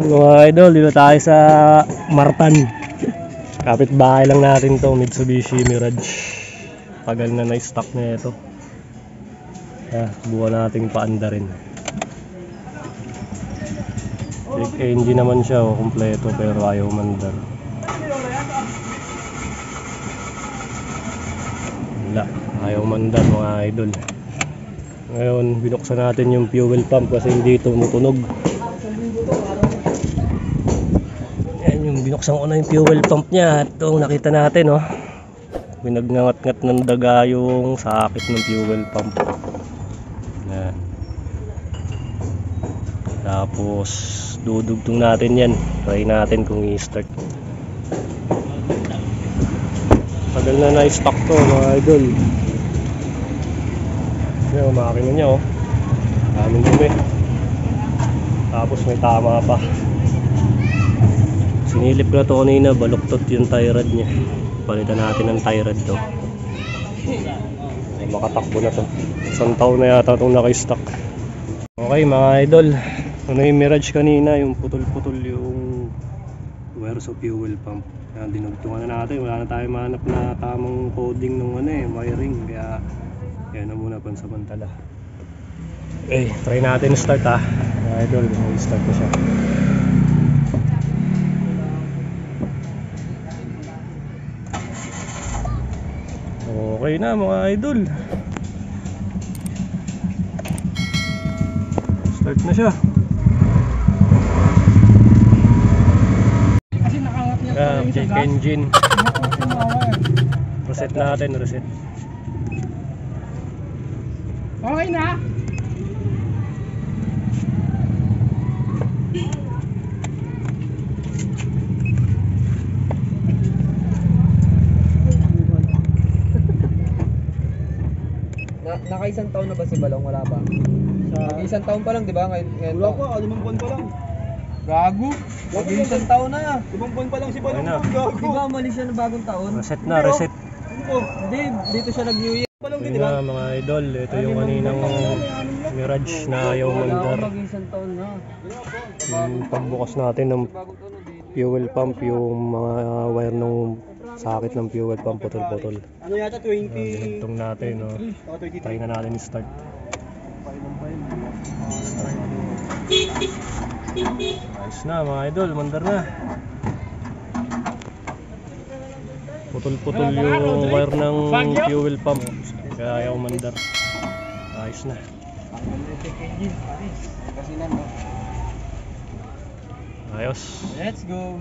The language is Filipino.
Mga idol, dito tayo sa Martan. Kapit-bahay lang natin to, Mitsubishi Mirage. Tagal na na-stock na ito. Buwan nating paanda rin. Big engine naman siya, kompleto, pero ayaw mandar. Wala, ayaw mandar mga idol. Ngayon, binuksan natin yung fuel pump kasi hindi tumutunog. Yan yung binuksan ko na yung fuel pump niya. Ito nakita natin, oh. Binagngat-ngat ng daga yung sakit ng fuel pump. Yan. Tapos dudugtong natin yan. Try natin kung i-start. Tagal na na-stock to mga idol. Yung makina niya, oh. Daming dumi. Tapos may tama pa. Sinilip na to kanina, baluktot yung tie rod niya. Palitan natin ng tie rod to. Makatakbo na to. Isang taon na yata itong naka-stock. Okay mga idol, ano yung Mirage kanina, yung putol-putol yung wire sa fuel pump. Yan, dinugtungan na natin, wala na tayo mahanap na tamang coding ng wiring. Kaya yan na muna pansamantala. Okay, try natin start ha. Mga idol, start ko siya. Okay na mga idol. Start na siya. Check engine. Reset natin, reset. Okay na. Naka-isang taon na ba si Balong? Wala ba? Nag-isang taon pa lang, di ba? Ngayon Wala pa, 5 buwan pa lang. Gago. Nag-isang taon na. 5 buwan pa lang si Balong. Gago. Di ba umalis siya ng bagong taon? Reset na, reset. Hindi, dito siya nag-New Year. Yun nga mga idol, ito yung kaninang Mirage na ayaw mandar. Mag-isang taon na. Yung pagbukas natin ng fuel pump, yung mga wire ng sakit ng fuel pump putol-putol. Ano yata 20? Dinugtong natin, no? Try na natin start. Ayos na mga idol, mandar na. Putol-putol yung wire ng fuel pump, kaya ayaw mandar. Ayos na. Ayos. Let's go.